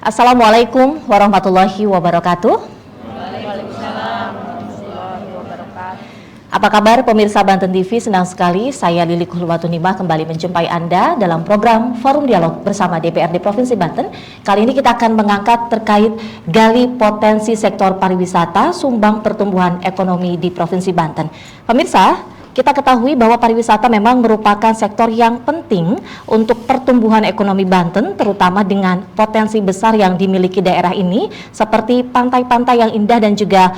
Assalamualaikum warahmatullahi wabarakatuh. Waalaikumsalam warahmatullahi wabarakatuh. Apa kabar pemirsa Banten TV? Senang sekali saya Lili Kulwatunimah kembali menjumpai Anda dalam program Forum Dialog bersama DPRD Provinsi Banten. Kali ini kita akan mengangkat terkait gali potensi sektor pariwisata sumbang pertumbuhan ekonomi di Provinsi Banten. Pemirsa, kita ketahui bahwa pariwisata memang merupakan sektor yang penting untuk pertumbuhan ekonomi Banten, terutama dengan potensi besar yang dimiliki daerah ini, seperti pantai-pantai yang indah dan juga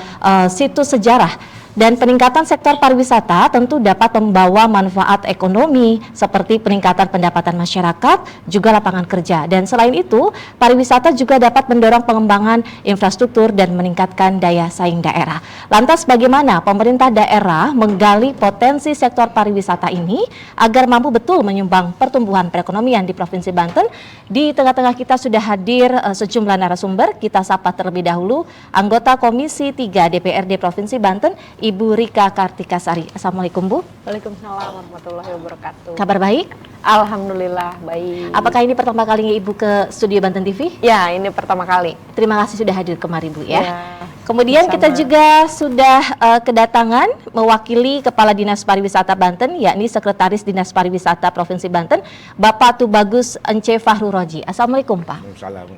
situs sejarah. Dan peningkatan sektor pariwisata tentu dapat membawa manfaat ekonomi seperti peningkatan pendapatan masyarakat, juga lapangan kerja. Dan selain itu, pariwisata juga dapat mendorong pengembangan infrastruktur dan meningkatkan daya saing daerah. Lantas bagaimana pemerintah daerah menggali potensi sektor pariwisata ini agar mampu betul menyumbang pertumbuhan perekonomian di Provinsi Banten? Di tengah-tengah kita sudah hadir sejumlah narasumber. Kita sapa terlebih dahulu anggota Komisi 3 DPRD Provinsi Banten, Ibu Rika Kartikasari. Assalamualaikum, Bu. Waalaikumsalam warahmatullahi wabarakatuh. Kabar baik? Alhamdulillah baik. Apakah ini pertama kalinya Ibu ke studio Banten TV? Ya, ini pertama kali. Terima kasih sudah hadir kemarin, Bu ya. Kemudian sama. kita juga sudah kedatangan mewakili Kepala Dinas Pariwisata Banten, yakni Sekretaris Dinas Pariwisata Provinsi Banten, Bapak Tubagus Ence Fahru Roji. Assalamualaikum, Pak. Waalaikumsalam.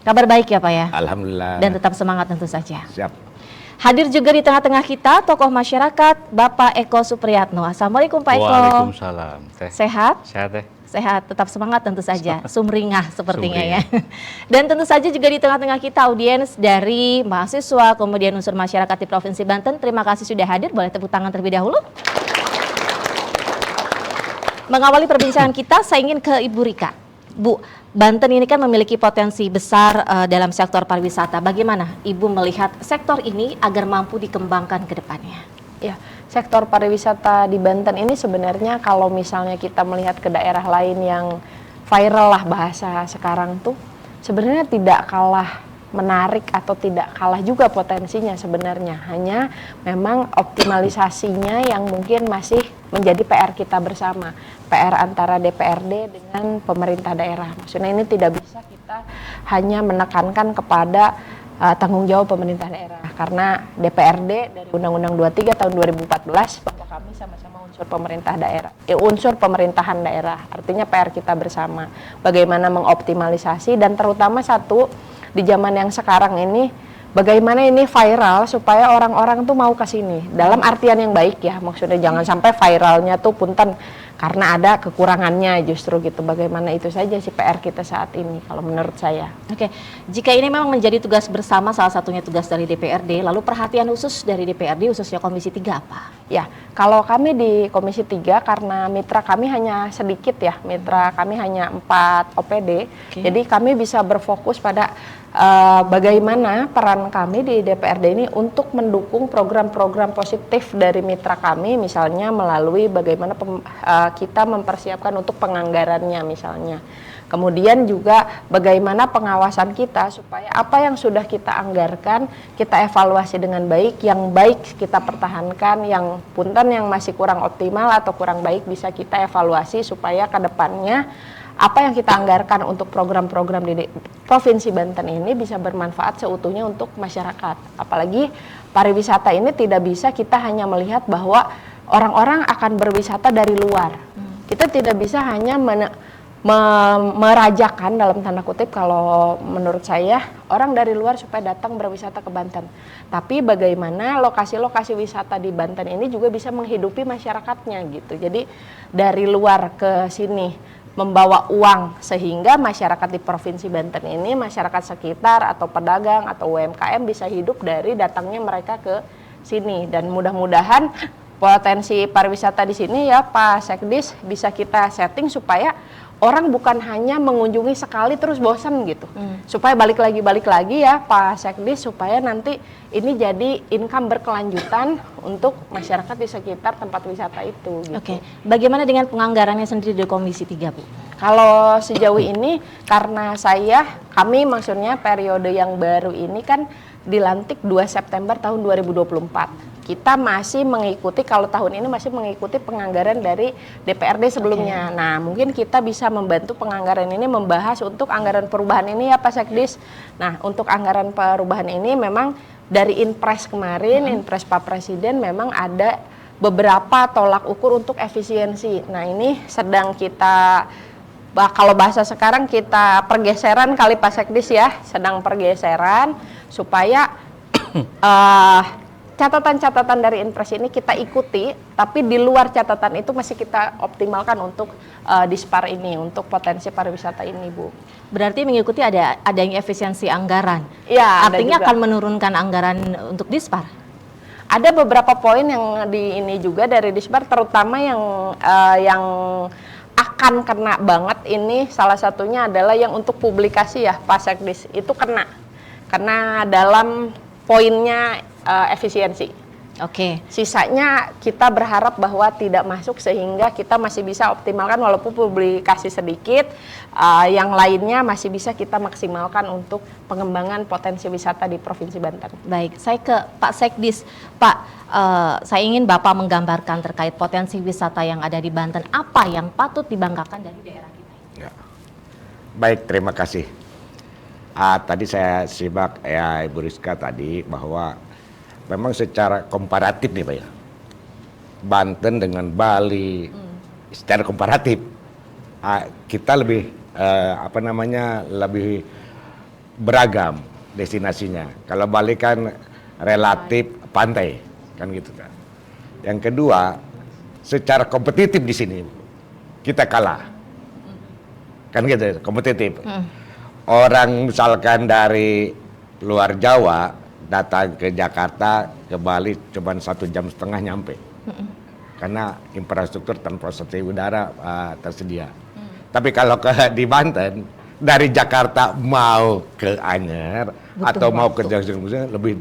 Kabar baik ya, Pak ya? Alhamdulillah. Dan tetap semangat tentu saja. Siap. Hadir juga di tengah-tengah kita tokoh masyarakat Bapak Eko Supriyatno. Assalamualaikum Pak Eko. Waalaikumsalam. Sehat? Sehat teh. Sehat, tetap semangat tentu saja. Sumringah sepertinya ya. Dan tentu saja juga di tengah-tengah kita audiens dari mahasiswa, kemudian unsur masyarakat di Provinsi Banten. Terima kasih sudah hadir. Boleh tepuk tangan terlebih dahulu. Mengawali perbincangan kita, saya ingin ke Ibu Rika. Bu, Banten ini kan memiliki potensi besar dalam sektor pariwisata. Bagaimana Ibu melihat sektor ini agar mampu dikembangkan ke depannya? Ya, sektor pariwisata di Banten ini sebenarnya kalau misalnya kita melihat ke daerah lain yang viral lah bahasa sekarang tuh, sebenarnya tidak kalah menarik atau tidak kalah juga potensinya sebenarnya. Hanya memang optimalisasinya yang mungkin masih menjadi PR kita bersama. PR antara DPRD dengan pemerintah daerah. Maksudnya ini tidak bisa kita hanya menekankan kepada tanggung jawab pemerintah daerah. Karena DPRD dari Undang-Undang 23 tahun 2014 bahwa kami sama-sama unsur pemerintah daerah, unsur pemerintahan daerah. Artinya PR kita bersama. Bagaimana mengoptimalisasi dan terutama satu di zaman yang sekarang ini, bagaimana ini viral supaya orang-orang tuh mau ke sini. Dalam artian yang baik ya, maksudnya jangan sampai viralnya tuh punten karena ada kekurangannya justru gitu. Bagaimana itu saja sih PR kita saat ini kalau menurut saya. Oke, jika ini memang menjadi tugas bersama, salah satunya tugas dari DPRD, lalu perhatian khusus dari DPRD khususnya Komisi 3 apa? Ya, kalau kami di Komisi 3 karena mitra kami hanya sedikit ya, mitra kami hanya 4 OPD, jadi kami bisa berfokus pada bagaimana peran kami di DPRD ini untuk mendukung program-program positif dari mitra kami, misalnya melalui bagaimana kita mempersiapkan untuk penganggarannya misalnya. Kemudian juga bagaimana pengawasan kita supaya apa yang sudah kita anggarkan kita evaluasi dengan baik, yang baik kita pertahankan, yang punten yang masih kurang optimal atau kurang baik bisa kita evaluasi supaya ke depannya apa yang kita anggarkan untuk program-program di Provinsi Banten ini bisa bermanfaat seutuhnya untuk masyarakat. Apalagi pariwisata ini tidak bisa kita hanya melihat bahwa orang-orang akan berwisata dari luar. Kita tidak bisa hanya merajakan dalam tanda kutip kalau menurut saya orang dari luar supaya datang berwisata ke Banten. Tapi bagaimana lokasi-lokasi wisata di Banten ini juga bisa menghidupi masyarakatnya gitu. Jadi dari luar ke sini membawa uang sehingga masyarakat di Provinsi Banten ini, masyarakat sekitar atau pedagang atau UMKM bisa hidup dari datangnya mereka ke sini. Dan mudah-mudahan potensi pariwisata di sini ya Pak Sekdis bisa kita setting supaya orang bukan hanya mengunjungi sekali terus bosan gitu. Supaya balik lagi ya Pak Sekdis supaya nanti ini jadi income berkelanjutan untuk masyarakat di sekitar tempat wisata itu gitu. Oke. Bagaimana dengan penganggarannya sendiri di Komisi 3, Bu? Kalau sejauh ini karena kami maksudnya periode yang baru ini kan dilantik 2 September tahun 2024. kita masih mengikuti, kalau tahun ini masih mengikuti penganggaran dari DPRD sebelumnya. Nah, mungkin kita bisa membantu penganggaran ini membahas untuk anggaran perubahan ini ya Pak Sekdis. Nah, untuk anggaran perubahan ini memang dari Inpres kemarin, Inpres Pak Presiden memang ada beberapa tolak ukur untuk efisiensi. Nah, ini sedang kita, kalau bahasa sekarang kita pergeseran kali Pak Sekdis ya, sedang pergeseran supaya catatan-catatan dari Inpres ini kita ikuti, tapi di luar catatan itu masih kita optimalkan untuk Dispar ini, untuk potensi pariwisata ini, Bu. Berarti mengikuti adanya efisiensi anggaran. Ya, artinya akan menurunkan anggaran untuk Dispar. Ada beberapa poin yang di ini juga dari Dispar, terutama yang akan kena banget ini, salah satunya adalah yang untuk publikasi ya Pak Sekdis, itu kena dalam poinnya efisiensi. Oke. Sisanya kita berharap bahwa tidak masuk sehingga kita masih bisa optimalkan walaupun publikasi sedikit, yang lainnya masih bisa kita maksimalkan untuk pengembangan potensi wisata di Provinsi Banten. Baik, saya ke Pak Sekdis. Pak, saya ingin Bapak menggambarkan terkait potensi wisata yang ada di Banten. Apa yang patut dibanggakan dari daerah kita? Ya. Baik, terima kasih. Tadi saya simak ya Ibu Rizka tadi bahwa memang secara komparatif nih Pak ya, Banten dengan Bali secara komparatif kita lebih lebih beragam destinasinya. Kalau Bali kan relatif pantai kan gitu kan. Yang kedua, secara kompetitif di sini kita kalah kan gitu, kompetitif. Orang misalkan dari luar Jawa datang ke Jakarta, ke Bali cuma 1,5 jam nyampe. Karena infrastruktur transportasi udara tersedia. Tapi kalau di Banten, dari Jakarta mau ke Anyer atau mau ke Jakarta lebih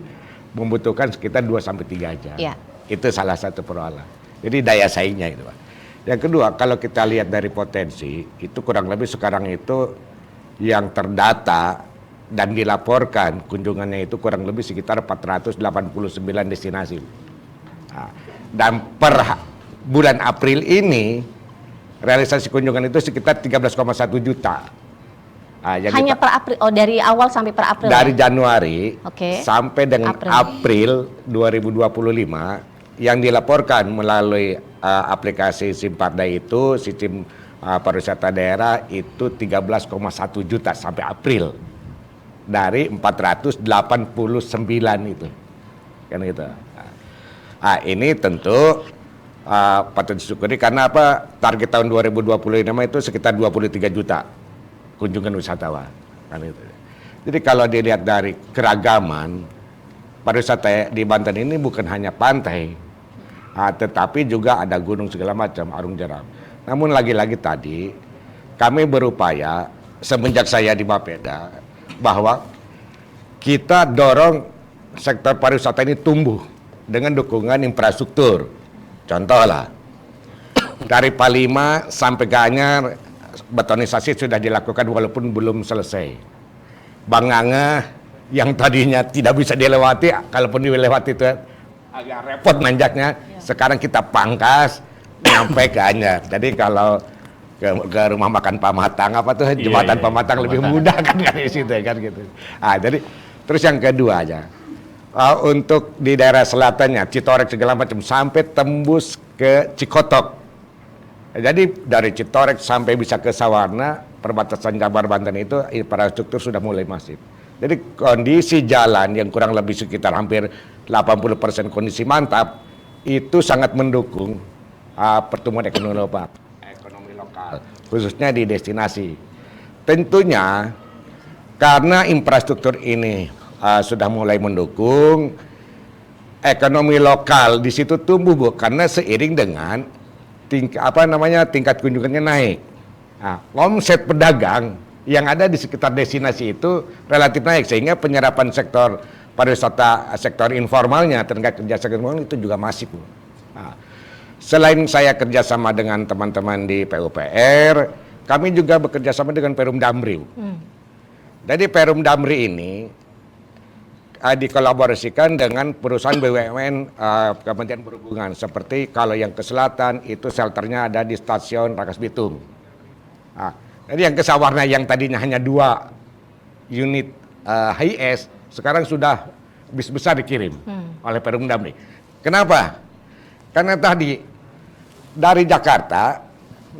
membutuhkan sekitar 2-3 jam. Ya. Itu salah satu persoalan. Jadi daya saingnya itu Pak. Yang kedua, kalau kita lihat dari potensi, itu kurang lebih sekarang itu yang terdata dan dilaporkan kunjungannya itu kurang lebih sekitar 489 destinasi. Dan per bulan April ini realisasi kunjungan itu sekitar 13,1 juta. Hanya per April, dari awal sampai per April? Dari Januari sampai dengan April 2025 yang dilaporkan melalui aplikasi Simparda itu, sistem pariwisata daerah itu 13,1 juta sampai April dari 489 itu kan gitu. Ini tentu patut disyukuri karena apa, target tahun 2025 itu sekitar 23 juta kunjungan wisatawan kan gitu. Jadi kalau dilihat dari keragaman pariwisata di Banten ini bukan hanya pantai, tetapi juga ada gunung segala macam, arung jeram. Namun lagi-lagi tadi kami berupaya semenjak saya di Bapeda bahwa kita dorong sektor pariwisata ini tumbuh dengan dukungan infrastruktur. Contoh lah, dari Palima sampai ke Anyer betonisasi sudah dilakukan walaupun belum selesai. Banganga yang tadinya tidak bisa dilewati, kalaupun dilewati itu agak repot nanjaknya, sekarang kita pangkas sampai ke Anyer. Jadi kalau ke rumah makan Pamatang jembatan Pamatang lebih mudah kan di situ kan gitu. Jadi terus yang kedua aja untuk di daerah selatannya Citorek segala macam sampai tembus ke Cikotok. Jadi dari Citorek sampai bisa ke Sawarna, perbatasan Jabar Banten itu infrastruktur sudah mulai masif. Jadi kondisi jalan yang kurang lebih sekitar hampir 80% kondisi mantap itu sangat mendukung pertumbuhan ekonomi lokal, khususnya di destinasi. Tentunya karena infrastruktur ini sudah mulai mendukung, ekonomi lokal di situ tumbuh Bu, karena seiring dengan tingkat kunjungannya naik. Omset pedagang yang ada di sekitar destinasi itu relatif naik, sehingga penyerapan sektor pariwisata, sektor informalnya, tenaga kerja sektor informal itu juga masif Bu. Selain saya kerjasama dengan teman-teman di PUPR, kami juga bekerjasama dengan Perum Damri. Jadi Perum Damri ini dikolaborasikan dengan perusahaan BUMN Kementerian Perhubungan. Seperti kalau yang ke selatan itu shelternya ada di stasiun Rangkas Bitung. Jadi yang ke Sawarna yang tadinya hanya 2 unit HIS sekarang sudah bis besar dikirim oleh Perum Damri. Kenapa? Karena tadi dari Jakarta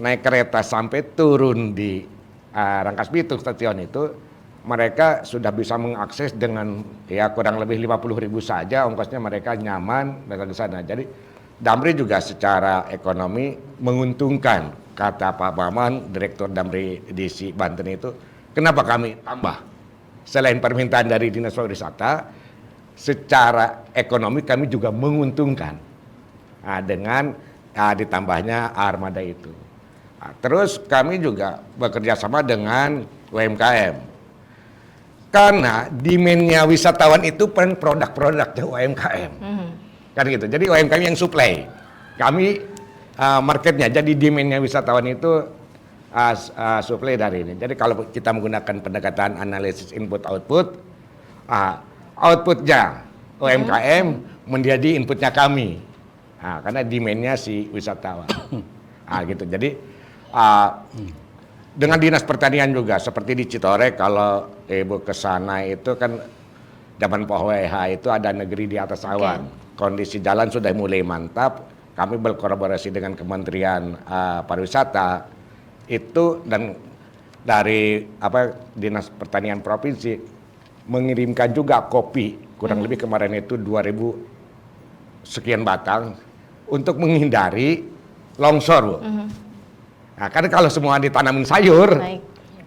naik kereta sampai turun di Rangkas Bitung stasiun itu, mereka sudah bisa mengakses dengan ya kurang lebih 50.000 saja ongkosnya, mereka nyaman mereka ke sana. Jadi Damri juga secara ekonomi menguntungkan, kata Pak Maman, Direktur Damri DC Banten itu. Kenapa kami tambah? Selain permintaan dari Dinas Pariwisata, secara ekonomi kami juga menguntungkan dengan ditambahnya armada itu. Terus kami juga bekerja sama dengan UMKM. Karena demand-nya wisatawan itu kan produk-produknya UMKM. Kan gitu. Jadi UMKM yang supply. Kami marketnya. Jadi demand-nya wisatawan itu supply dari ini. Jadi kalau kita menggunakan pendekatan analisis input-output, outputnya UMKM menjadi inputnya kami. Karena demand-nya si wisatawan. Gitu. Jadi dengan Dinas Pertanian juga, seperti di Citorek, kalau Ibu ke sana itu kan zaman Pak WH itu ada negeri di atas awan. Kondisi jalan sudah mulai mantap. Kami berkolaborasi dengan Kementerian Pariwisata itu, dan dari Dinas Pertanian Provinsi mengirimkan juga kopi, kurang lebih kemarin itu 2.000 sekian batang untuk menghindari longsor, Bu. Nah, kan kalau semua ditanamin sayur,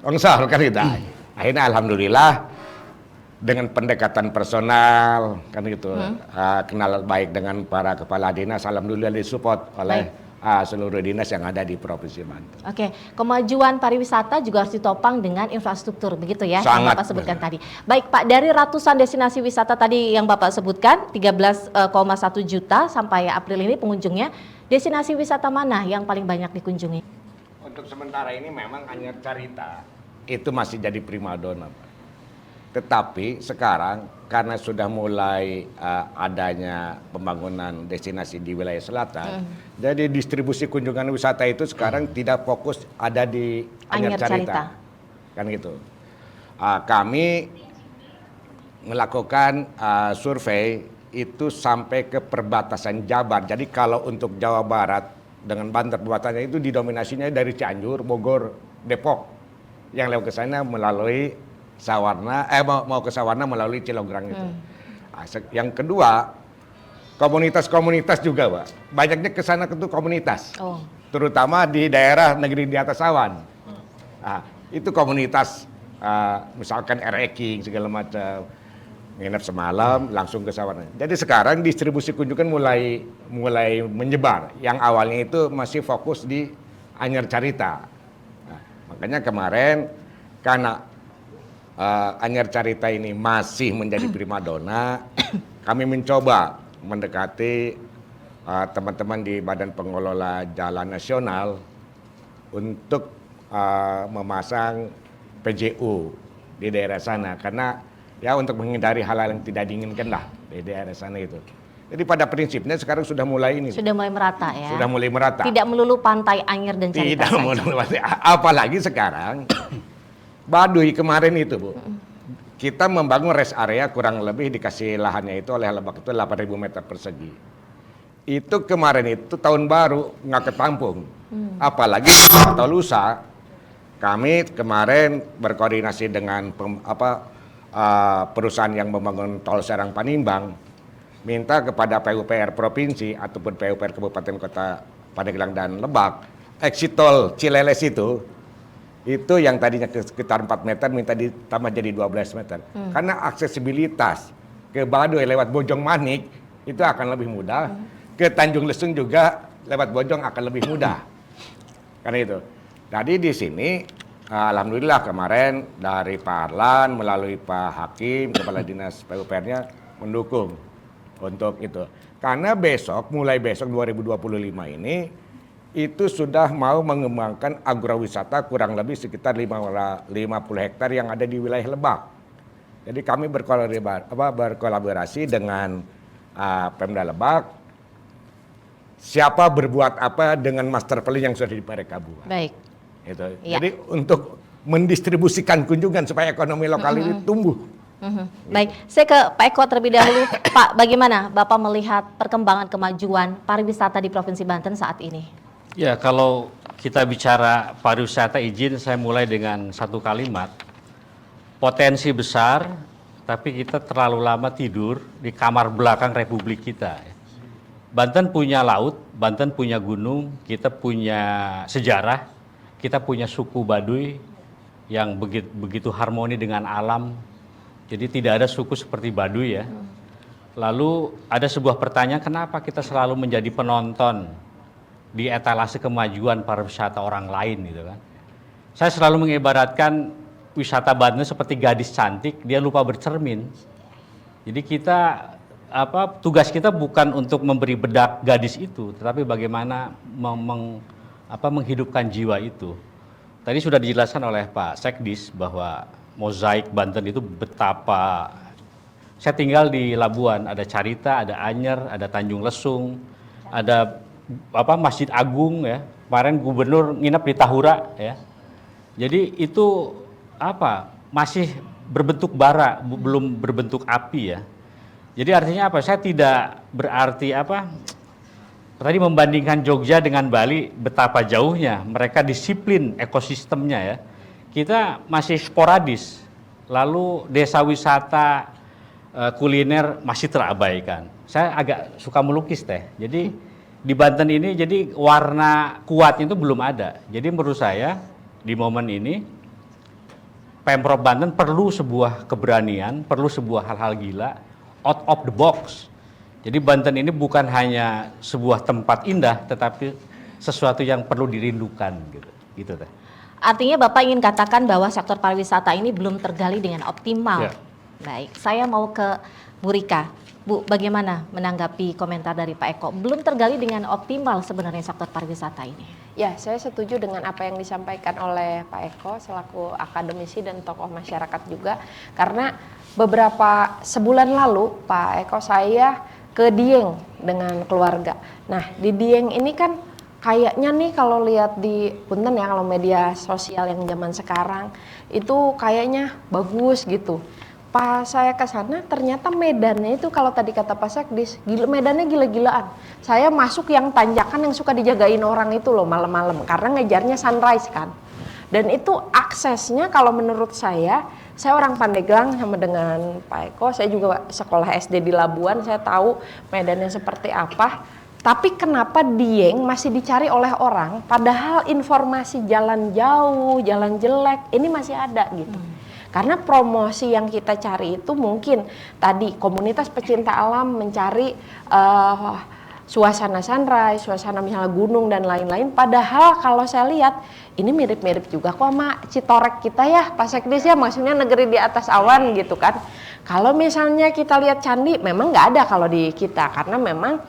longsor kan gitu. Akhirnya alhamdulillah dengan pendekatan personal kan gitu, kenal baik dengan para kepala dinas, alhamdulillah disupport oleh seluruh dinas yang ada di Provinsi Banten. Oke, kemajuan pariwisata juga harus ditopang dengan infrastruktur, begitu ya? Sangat, yang Bapak sebutkan tadi. Baik Pak, dari ratusan destinasi wisata tadi yang Bapak sebutkan, 13,1 juta sampai April ini pengunjungnya, destinasi wisata mana yang paling banyak dikunjungi? Untuk sementara ini memang Anyar Carita itu masih jadi primadona, Pak. Tetapi sekarang karena sudah mulai adanya pembangunan destinasi di wilayah selatan, jadi distribusi kunjungan wisata itu sekarang tidak fokus ada di Anyar Carita. Kan gitu. Kami melakukan survei itu sampai ke perbatasan Jabar. Jadi kalau untuk Jawa Barat dengan Banten perbuatannya itu didominasinya dari Cianjur, Bogor, Depok, yang lewat ke sana melalui Sawarna, mau ke Sawarna melalui Cilograng itu. Yang kedua, komunitas-komunitas juga, Pak. Banyaknya ke sana itu komunitas, terutama di daerah negeri di atas awan. Itu komunitas, misalkan RE segala macam, nginep semalam langsung ke Sawarna. Jadi sekarang distribusi kunjungan mulai menyebar. Yang awalnya itu masih fokus di Anyar Carita. Makanya kemarin karena Anyar Carita ini masih menjadi primadona, kami mencoba mendekati teman-teman di Badan Pengelola Jalan Nasional untuk memasang PJU di daerah sana, karena ya untuk menghindari hal-hal yang tidak diinginkan lah di daerah sana itu. Jadi pada prinsipnya sekarang sudah mulai ini. Sudah mulai merata ya. Sudah mulai merata. Tidak melulu pantai Anyar dan Carita. Tidak melulu pantai. Apalagi sekarang Baduy kemarin itu, Bu. Kita membangun rest area kurang lebih dikasih lahannya itu oleh Lebak itu 8.000 meter persegi. Itu kemarin itu tahun baru nggak ketampung. Apalagi atau lusa kami kemarin berkoordinasi dengan perusahaan yang membangun tol Serang Panimbang, minta kepada PUPR Provinsi ataupun PUPR Kabupaten Kota Pandeglang dan Lebak, exit tol Cileles itu yang tadinya sekitar 4 meter minta ditambah jadi 12 meter. Karena aksesibilitas ke Baduy lewat Bojong Manik itu akan lebih mudah, ke Tanjung Lesung juga lewat Bojong akan lebih mudah. Karena itu. Jadi di sini alhamdulillah kemarin dari Pak Arlan melalui Pak Hakim, Kepala Dinas PUPR-nya mendukung untuk itu. Karena mulai besok 2025 ini, itu sudah mau mengembangkan agrowisata kurang lebih sekitar 50 hektar yang ada di wilayah Lebak. Jadi kami berkolaborasi dengan Pemda Lebak. Siapa berbuat apa dengan master plan yang sudah mereka buat. Baik. Gitu. Ya. Jadi untuk mendistribusikan kunjungan supaya ekonomi lokal ini tumbuh. Baik, saya ke Pak Eko terlebih dahulu. Pak, bagaimana Bapak melihat perkembangan kemajuan pariwisata di Provinsi Banten saat ini? Ya, kalau kita bicara pariwisata, izin saya mulai dengan satu kalimat. Potensi besar, tapi kita terlalu lama tidur di kamar belakang Republik kita. Banten punya laut, Banten punya gunung, kita punya sejarah, kita punya suku Baduy yang begitu harmoni dengan alam. Jadi tidak ada suku seperti Baduy ya. Lalu ada sebuah pertanyaan, kenapa kita selalu menjadi penonton di etalase kemajuan pariwisata orang lain gitu kan. Saya selalu mengibaratkan wisata Banten seperti gadis cantik, dia lupa bercermin. Jadi tugas kita bukan untuk memberi bedak gadis itu, tetapi bagaimana menghidupkan jiwa itu. Tadi sudah dijelaskan oleh Pak Sekdis bahwa mozaik Banten itu betapa. Saya tinggal di Labuan, ada Carita, ada Anyer, ada Tanjung Lesung, ada Masjid Agung ya. Kemarin gubernur nginep di Tahura ya. Jadi itu masih berbentuk bara, belum berbentuk api ya. Jadi artinya apa? Saya tidak berarti tadi membandingkan Jogja dengan Bali betapa jauhnya mereka disiplin ekosistemnya ya. Kita masih sporadis. Lalu desa wisata kuliner masih terabaikan. Saya agak suka melukis teh. Jadi di Banten ini jadi warna kuatnya itu belum ada. Jadi menurut saya di momen ini Pemprov Banten perlu sebuah keberanian, perlu sebuah hal-hal gila out of the box. Jadi Banten ini bukan hanya sebuah tempat indah, tetapi sesuatu yang perlu dirindukan gitu teh. Artinya Bapak ingin katakan bahwa sektor pariwisata ini belum tergali dengan optimal. Ya. Baik, saya mau ke Bu Rika. Bu, bagaimana menanggapi komentar dari Pak Eko? Belum tergali dengan optimal sebenarnya sektor pariwisata ini. Ya, saya setuju dengan apa yang disampaikan oleh Pak Eko selaku akademisi dan tokoh masyarakat juga. Karena beberapa sebulan lalu Pak Eko saya ke Dieng dengan keluarga. Nah, di Dieng ini kan kayaknya nih kalau lihat di punten ya, kalau media sosial yang zaman sekarang itu kayaknya bagus gitu. Pas saya ke sana ternyata medannya itu kalau tadi kata Pak Sekdis, medannya gila-gilaan. Saya masuk yang tanjakan yang suka dijagain orang itu loh malam-malam karena ngejarnya sunrise kan. Dan itu aksesnya kalau menurut saya orang Pandeglang sama dengan Pak Eko, saya juga sekolah SD di Labuan, saya tahu medannya seperti apa. Tapi kenapa Dieng masih dicari oleh orang padahal informasi jalan jauh, jalan jelek ini masih ada gitu. Karena promosi yang kita cari itu mungkin tadi komunitas pecinta alam mencari suasana sunrise, suasana misalnya gunung dan lain-lain. Padahal kalau saya lihat ini mirip-mirip juga kok sama Citorek kita ya, Pak Sekdis ya, maksudnya negeri di atas awan gitu kan. Kalau misalnya kita lihat candi memang nggak ada kalau di kita karena memang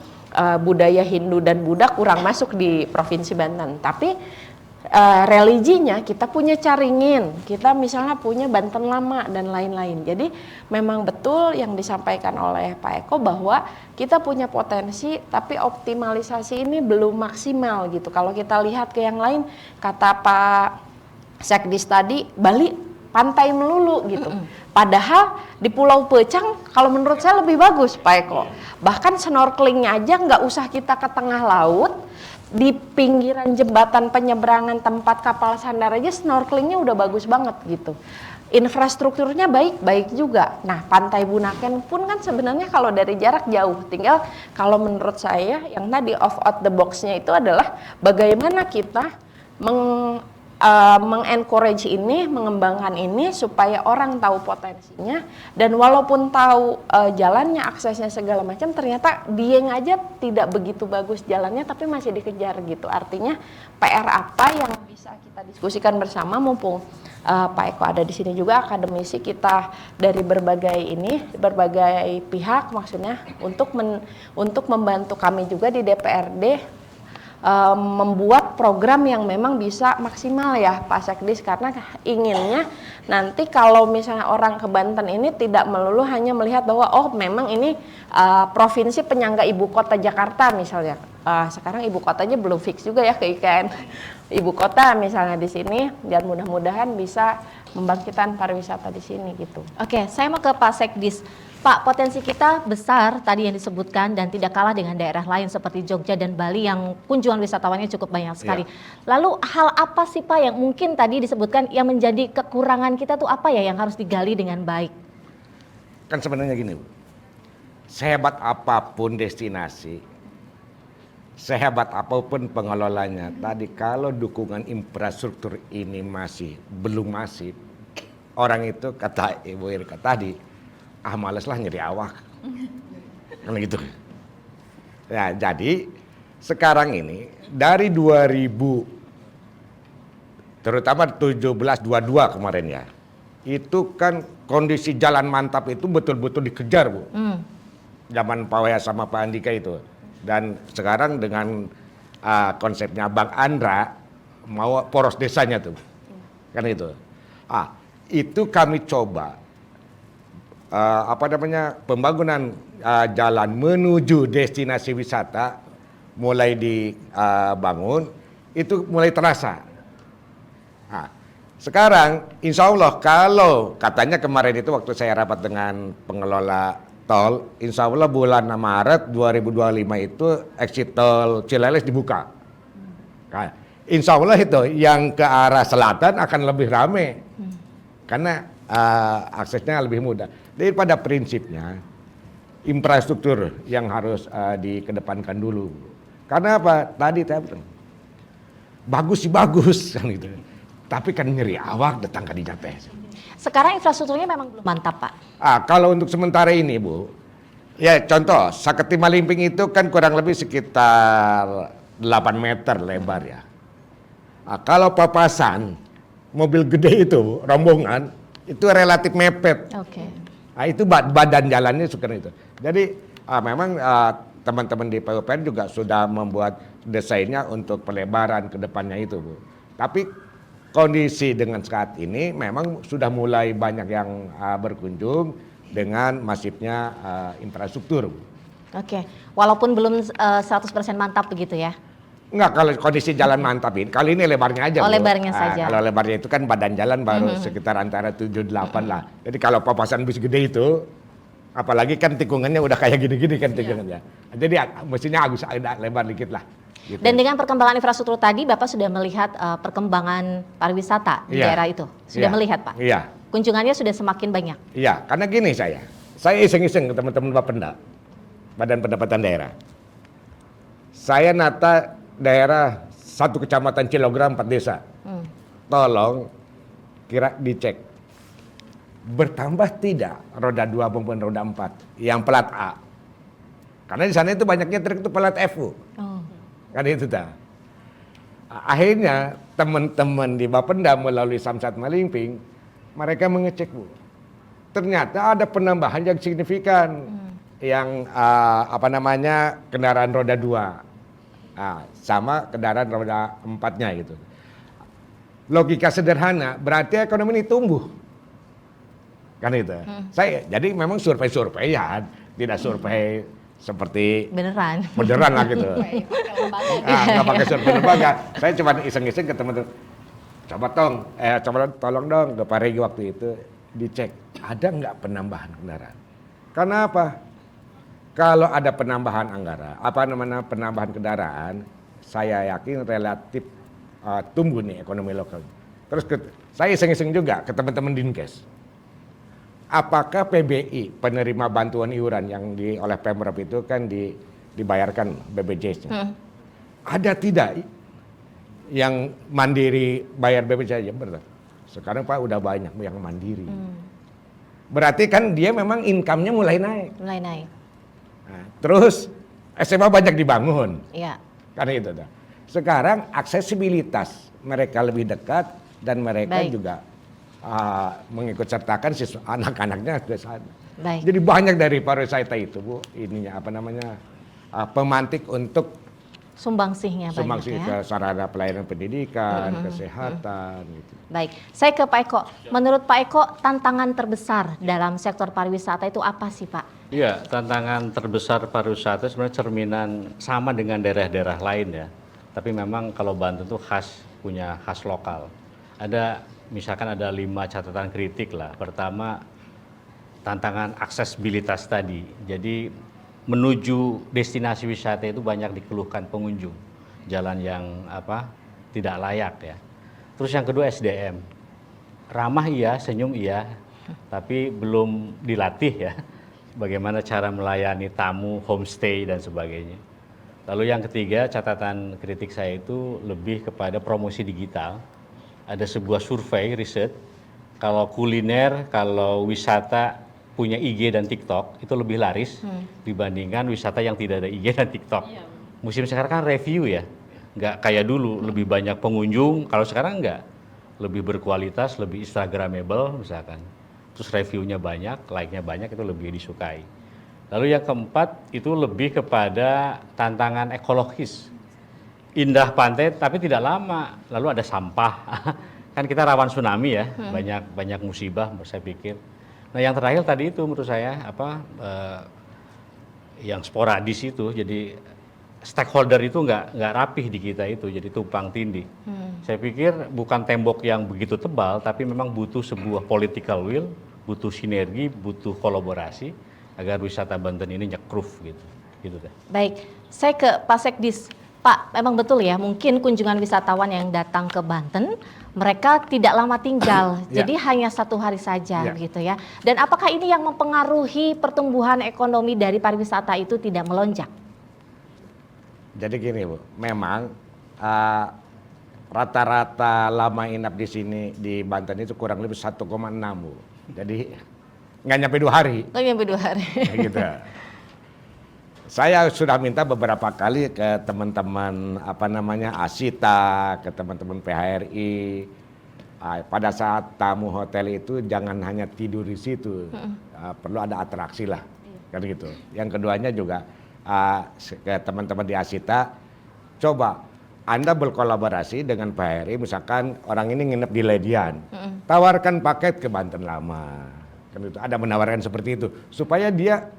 budaya Hindu dan Buddha kurang masuk di Provinsi Banten. Tapi religinya kita punya Caringin, kita misalnya punya Banten Lama dan lain-lain. Jadi memang betul yang disampaikan oleh Pak Eko bahwa kita punya potensi tapi optimalisasi ini belum maksimal gitu. Kalau kita lihat ke yang lain, kata Pak Sekdis tadi, Bali pantai melulu gitu. Padahal di Pulau Pecang kalau menurut saya lebih bagus Pak Eko. Bahkan snorkelingnya aja nggak usah kita ke tengah laut, di pinggiran jembatan penyeberangan tempat kapal sandar aja snorkelingnya udah bagus banget gitu. Infrastrukturnya baik juga. Nah, Pantai Bunaken pun kan sebenarnya kalau dari jarak jauh. Tinggal kalau menurut saya yang tadi out the box-nya itu adalah bagaimana kita mengencourage ini, mengembangkan ini supaya orang tahu potensinya dan walaupun tahu jalannya, aksesnya segala macam, ternyata Dieng aja tidak begitu bagus jalannya tapi masih dikejar gitu. Artinya PR apa yang bisa kita diskusikan bersama mumpung Pak Eko ada di sini juga, akademisi kita dari berbagai pihak maksudnya untuk membantu kami juga di DPRD membuat program yang memang bisa maksimal ya Pak Sekdis, karena inginnya nanti kalau misalnya orang ke Banten ini tidak melulu hanya melihat bahwa oh memang ini provinsi penyangga ibu kota Jakarta misalnya. Sekarang ibu kotanya belum fix juga ya ke IKN ibu kota misalnya di sini, dan mudah-mudahan bisa membangkitkan pariwisata di sini gitu. Oke, saya mau ke Pak Sekdis. Pak, potensi kita besar tadi yang disebutkan dan tidak kalah dengan daerah lain seperti Jogja dan Bali yang kunjungan wisatawannya cukup banyak sekali. Lalu hal apa sih Pak yang mungkin tadi disebutkan yang menjadi kekurangan kita tuh apa ya yang harus digali dengan baik? Kan sebenarnya gini Bu, sehebat apapun destinasi, sehebat apapun pengelolanya, tadi kalau dukungan infrastruktur ini belum masif, orang itu kata Ibu Erika tadi, males lah nyeri awak, kan gitu. Ya, jadi sekarang ini dari 2000, terutama 17-22 kemarin ya, itu kan kondisi jalan mantap itu betul-betul dikejar Bu. Zaman Pak Waya sama Pak Andika itu. Dan sekarang dengan konsepnya Bang Andra mau poros desanya tuh, kan itu. Itu kami coba pembangunan jalan menuju destinasi wisata mulai dibangun itu mulai terasa. Sekarang insya Allah kalau katanya kemarin itu waktu saya rapat dengan pengelola tol, insya Allah bulan Maret 2025 itu exit tol Cileles dibuka. Insya Allah itu yang ke arah selatan akan lebih ramai karena aksesnya lebih mudah. Jadi pada prinsipnya infrastruktur yang harus dikedepankan dulu. Karena apa? Tadi saya bilang bagus sih bagus kan gitu. Tapi kan nyeri awak datang ke Dijape. Sekarang infrastrukturnya memang belum mantap Pak. Kalau untuk sementara ini Bu, ya contoh Saketi Malimping itu kan kurang lebih sekitar 8 meter lebar ya. Kalau papasan mobil gede itu rombongan itu relatif mepet. Itu badan jalannya seperti itu. Jadi memang teman-teman di PUPR juga sudah membuat desainnya untuk pelebaran ke depannya itu Bu. Tapi kondisi dengan saat ini memang sudah mulai banyak yang berkunjung dengan masifnya infrastruktur. Walaupun belum 100% mantap begitu ya? Enggak, kalau kondisi jalan mantapin, kali ini lebarnya aja. Lebarnya saja. Kalau lebarnya itu kan badan jalan baru sekitar antara 7-8 lah. Jadi kalau papasan bis gede itu, apalagi kan tikungannya udah kayak gini-gini kan tikungannya. Jadi mestinya agak lebar dikit lah. Gitu. Dan dengan perkembangan infrastruktur tadi, Bapak sudah melihat perkembangan pariwisata di daerah itu? Sudah melihat Pak? Iya. Kunjungannya sudah semakin banyak? Iya, karena gini saya iseng-iseng ke teman-teman Bapenda, Badan Pendapatan Daerah. Saya nata daerah 1 kecamatan Cilogram 4 desa. Tolong dicek. Bertambah tidak roda 2 maupun roda 4 yang pelat A. Karena di sana itu banyaknya truk itu pelat FU. Kan itu dah. Akhirnya teman-teman di Bapenda melalui Samsat Malimping mereka mengecek Bu. Ternyata ada penambahan yang signifikan yang kendaraan roda 2. Sama kendaraan roda 4-nya gitu. Logika sederhana, berarti ekonomi ini tumbuh. Kan itu. Jadi memang survei-surveian, tidak survei seperti beneran lah gitu. Nggak pakai survei lembaga. Saya cuma iseng-iseng ke teman-teman. Coba tolong dong ke Pak Regi waktu itu dicek ada nggak penambahan kendaraan. Karena apa? Kalau ada penambahan penambahan kendaraan, saya yakin relatif tumbuh nih ekonomi lokal. Terus saya iseng-iseng juga ke teman-teman Dinkes. Apakah PBI, penerima bantuan iuran yang oleh Pemprov itu kan dibayarkan BPJS-nya? Ada tidak yang mandiri bayar BPJS? Benar. Sekarang Pak udah banyak yang mandiri. Berarti kan dia memang income-nya mulai naik. Nah, terus SMA banyak dibangun. Iya. Karena itu. Sekarang aksesibilitas mereka lebih dekat dan mereka juga mengikut sertakan anak-anaknya ke sana. Jadi banyak dari pariwisata itu Bu, pemantik untuk Sumbangsihnya Sumbangsih banyak ke ya. sarana pelayanan pendidikan, kesehatan gitu. Baik, saya ke Pak Eko. Menurut Pak Eko, tantangan terbesar dalam sektor pariwisata itu apa sih Pak? Iya, tantangan terbesar pariwisata sebenarnya cerminan sama dengan daerah-daerah lain ya. Tapi memang kalau Banten tuh punya khas lokal. Misalkan ada 5 catatan kritik lah. Pertama, tantangan aksesibilitas tadi. Jadi menuju destinasi wisata itu banyak dikeluhkan pengunjung. Jalan yang tidak layak ya. Terus yang kedua SDM. Ramah iya, senyum iya, tapi belum dilatih ya. Bagaimana cara melayani tamu, homestay dan sebagainya. Lalu yang ketiga, catatan kritik saya itu lebih kepada promosi digital. Ada sebuah survei riset, kalau kuliner, kalau wisata punya IG dan TikTok itu lebih laris dibandingkan wisata yang tidak ada IG dan TikTok. Musim sekarang kan review ya, nggak kayak dulu lebih banyak pengunjung. Kalau sekarang nggak, lebih berkualitas, lebih instagramable misalkan. Terus reviewnya banyak, like-nya banyak, itu lebih disukai. Lalu yang keempat itu lebih kepada tantangan ekologis. Indah pantai tapi tidak lama, lalu ada sampah. Kan kita rawan tsunami ya, banyak musibah saya pikir. Nah yang terakhir tadi itu menurut saya yang sporadis itu, jadi stakeholder itu nggak rapih di kita itu, jadi tumpang tindih. Saya pikir bukan tembok yang begitu tebal, tapi memang butuh sebuah political will, butuh sinergi, butuh kolaborasi agar wisata Banten ini nyekruf gitu. Gitu deh. Baik, saya ke Pak Sekdis. Pak, memang betul ya, mungkin kunjungan wisatawan yang datang ke Banten, mereka tidak lama tinggal, jadi hanya 1 hari saja gitu ya. Dan apakah ini yang mempengaruhi pertumbuhan ekonomi dari pariwisata itu tidak melonjak? Jadi gini Bu, memang rata-rata lama inap di sini di Banten itu kurang lebih 1,6 Bu. Jadi nggak nyampe 2 hari. Nggak nyampe 2 hari. Gitu. Saya sudah minta beberapa kali ke teman-teman Asita, ke teman-teman PHRI, pada saat tamu hotel itu jangan hanya tidur di situ, perlu ada atraksi lah, kan gitu. Yang keduanya juga ke teman-teman di Asita, coba Anda berkolaborasi dengan PHRI, misalkan orang ini nginep di Ledian, tawarkan paket ke Banten Lama, kan itu ada menawarkan seperti itu supaya dia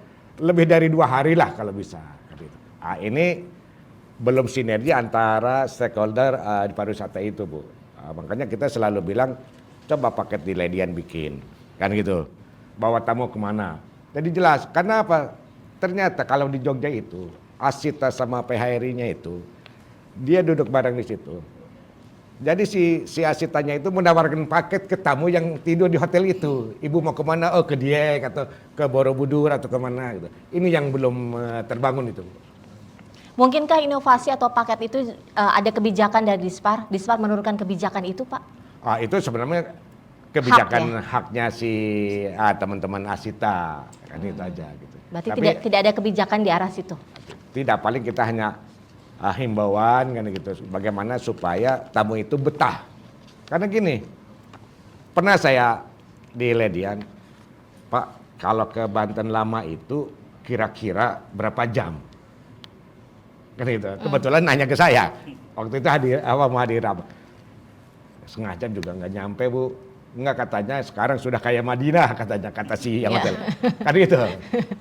lebih dari 2 hari lah kalau bisa. Ini belum sinergi antara stakeholder di pariwisata itu Bu. Makanya kita selalu bilang coba paket di Ledian bikin, kan gitu. Bawa tamu kemana. Jadi jelas, karena apa? Ternyata kalau di Jogja itu, Asita sama PHRI-nya itu, dia duduk bareng di situ. Jadi si Asitanya itu menawarkan paket ke tamu yang tidur di hotel itu. Ibu mau kemana? Oh ke Dieng atau ke Borobudur atau kemana gitu. Ini yang belum terbangun itu. Mungkinkah inovasi atau paket itu ada kebijakan dari Dispar? Dispar menurunkan kebijakan itu Pak? Itu sebenarnya kebijakan haknya si teman-teman Asita. Kan itu aja gitu. Berarti tidak ada kebijakan di arah situ? Tidak, paling kita hanya himbauan kan gitu, bagaimana supaya tamu itu betah. Karena gini, pernah saya di Ledian, Pak, kalau ke Banten Lama itu kira-kira berapa jam? Kan gitu. Kebetulan nanya ke saya, waktu itu mau hadir apa? 1/2 jam juga nggak nyampe Bu. Enggak, katanya sekarang sudah kayak Madinah, kata si yang hotel. Kan gitu.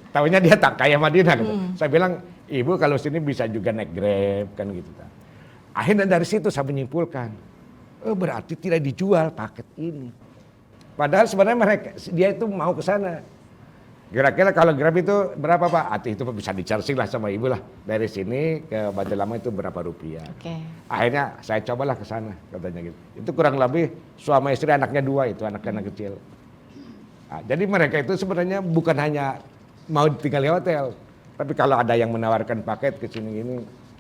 Tahunya dia tak kayak Madinah gitu. Saya bilang, Ibu kalau sini bisa juga naik Grab kan gitu. Akhirnya dari situ saya menyimpulkan, oh berarti tidak dijual paket ini. Padahal sebenarnya dia itu mau ke sana. Kira-kira kalau Grab itu berapa Pak? Itu bisa di-charging lah sama Ibu lah. Dari sini ke Banten Lama itu berapa rupiah. Akhirnya saya cobalah ke sana katanya gitu. Itu kurang lebih suami istri, anaknya 2 itu, anak-anak kecil. Jadi mereka itu sebenarnya bukan hanya mau tinggal di hotel. Tapi kalau ada yang menawarkan paket ke sini ini.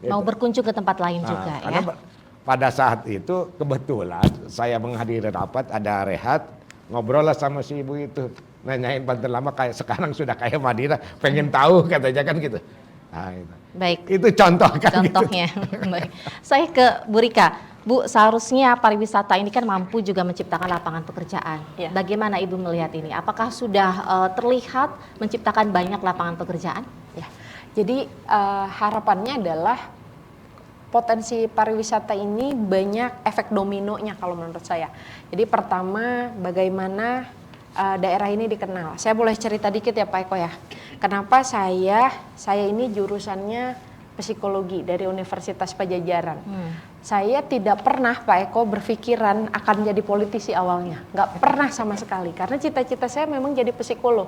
Mau berkunjung ke tempat lain juga ya. Pada saat itu kebetulan saya menghadiri rapat, ada Rehat, ngobrol lah sama si ibu itu. Nanyain Banten Lama kayak sekarang sudah kayak Madinah, pengen tahu katanya kan gitu. Itu. Baik. Itu contohnya. Gitu. Baik. Saya ke Bu Rika. Bu, seharusnya pariwisata ini kan mampu juga menciptakan lapangan pekerjaan. Bagaimana Ibu melihat ini? Apakah sudah terlihat menciptakan banyak lapangan pekerjaan? Jadi harapannya adalah potensi pariwisata ini banyak efek dominonya kalau menurut saya. Jadi pertama, bagaimana daerah ini dikenal. Saya boleh cerita dikit ya Pak Eko ya. Kenapa saya ini jurusannya psikologi dari Universitas Pajajaran. Saya tidak pernah Pak Eko berpikiran akan jadi politisi awalnya. Nggak pernah sama sekali. Karena cita-cita saya memang jadi psikolog.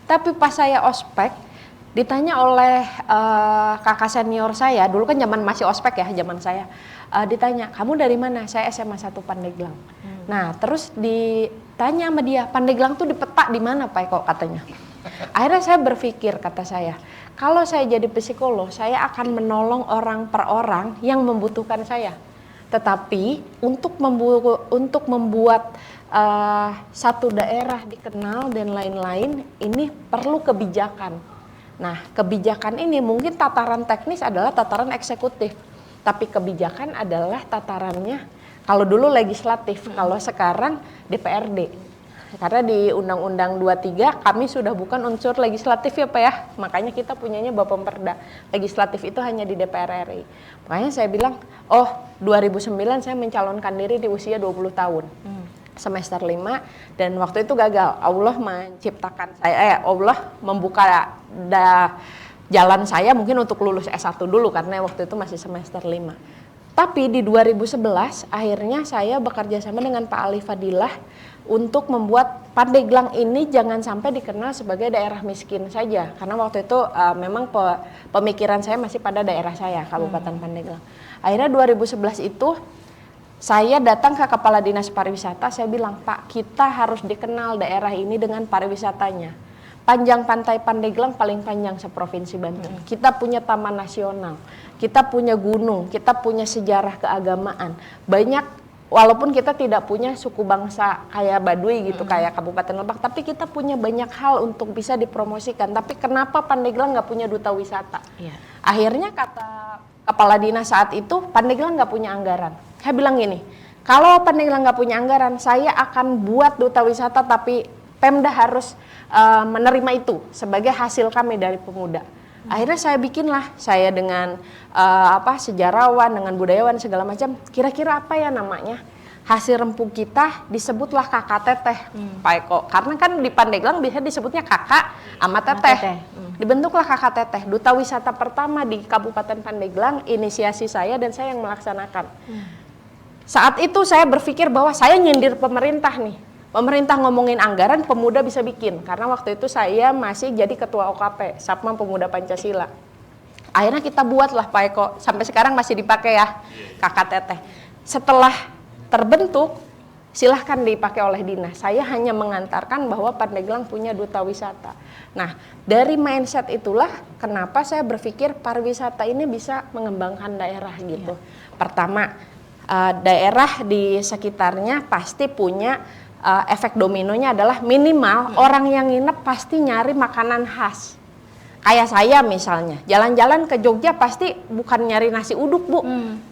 Tapi pas saya ospek, ditanya oleh kakak senior saya, dulu kan zaman masih ospek ya, zaman saya, ditanya, kamu dari mana? Saya SMA 1 Pandeglang. Nah, terus ditanya sama dia, Pandeglang tuh di peta di mana Pak Eko katanya. Akhirnya saya berpikir, kata saya, kalau saya jadi psikolog, saya akan menolong orang per orang yang membutuhkan saya. Tetapi untuk membuat satu daerah dikenal dan lain-lain, ini perlu kebijakan. Nah, kebijakan ini mungkin tataran teknis adalah tataran eksekutif, tapi kebijakan adalah tatarannya kalau dulu legislatif, kalau sekarang DPRD. Karena di Undang-Undang 23 kami sudah bukan unsur legislatif ya Pak ya, makanya kita punyanya Bapemperda. Legislatif itu hanya di DPR RI. Makanya saya bilang, 2009 saya mencalonkan diri di usia 20 tahun. Semester 5 dan waktu itu gagal. Allah menciptakan saya, Allah membuka jalan saya mungkin untuk lulus S1 dulu karena waktu itu masih semester 5. Tapi di 2011 akhirnya saya bekerja sama dengan Pak Ali Fadilah untuk membuat Pandeglang ini jangan sampai dikenal sebagai daerah miskin saja. Karena waktu itu memang pemikiran saya masih pada daerah saya, Kabupaten Pandeglang. Akhirnya 2011 itu saya datang ke Kepala Dinas Pariwisata, saya bilang, Pak, kita harus dikenal daerah ini dengan pariwisatanya. Panjang pantai Pandeglang paling panjang seprovinsi Banten. Kita punya taman nasional, kita punya gunung, kita punya sejarah keagamaan. Banyak, walaupun kita tidak punya suku bangsa kayak Baduy gitu, kayak Kabupaten Lebak, tapi kita punya banyak hal untuk bisa dipromosikan. Tapi kenapa Pandeglang nggak punya duta wisata? Akhirnya kata Kepala Dinas saat itu, Pandeglang nggak punya anggaran. Saya bilang gini, kalau Pandeglang nggak punya anggaran, saya akan buat duta wisata, tapi Pemda harus menerima itu sebagai hasil kami dari pemuda. Akhirnya saya bikinlah, saya dengan sejarawan, dengan budayawan segala macam. Kira-kira apa ya namanya? Hasil rempuk kita disebutlah kakak teteh, Pak Eko. Karena kan di Pandeglang bisa disebutnya kakak sama teteh. Dibentuklah kakak teteh. Duta wisata pertama di Kabupaten Pandeglang, inisiasi saya dan saya yang melaksanakan. Saat itu saya berpikir bahwa saya nyindir pemerintah nih. Pemerintah ngomongin anggaran, pemuda bisa bikin. Karena waktu itu saya masih jadi ketua OKP, Sapma Pemuda Pancasila. Akhirnya kita buatlah Pak Eko, sampai sekarang masih dipakai ya, kakak teteh. Setelah terbentuk, silahkan dipakai oleh dinas. Saya hanya mengantarkan bahwa Pandeglang punya duta wisata. Nah, dari mindset itulah kenapa saya berpikir pariwisata ini bisa mengembangkan daerah gitu. Pertama, daerah di sekitarnya pasti punya efek dominonya adalah minimal orang yang nginep pasti nyari makanan khas. Kayak saya misalnya, jalan-jalan ke Jogja pasti bukan nyari nasi uduk Bu,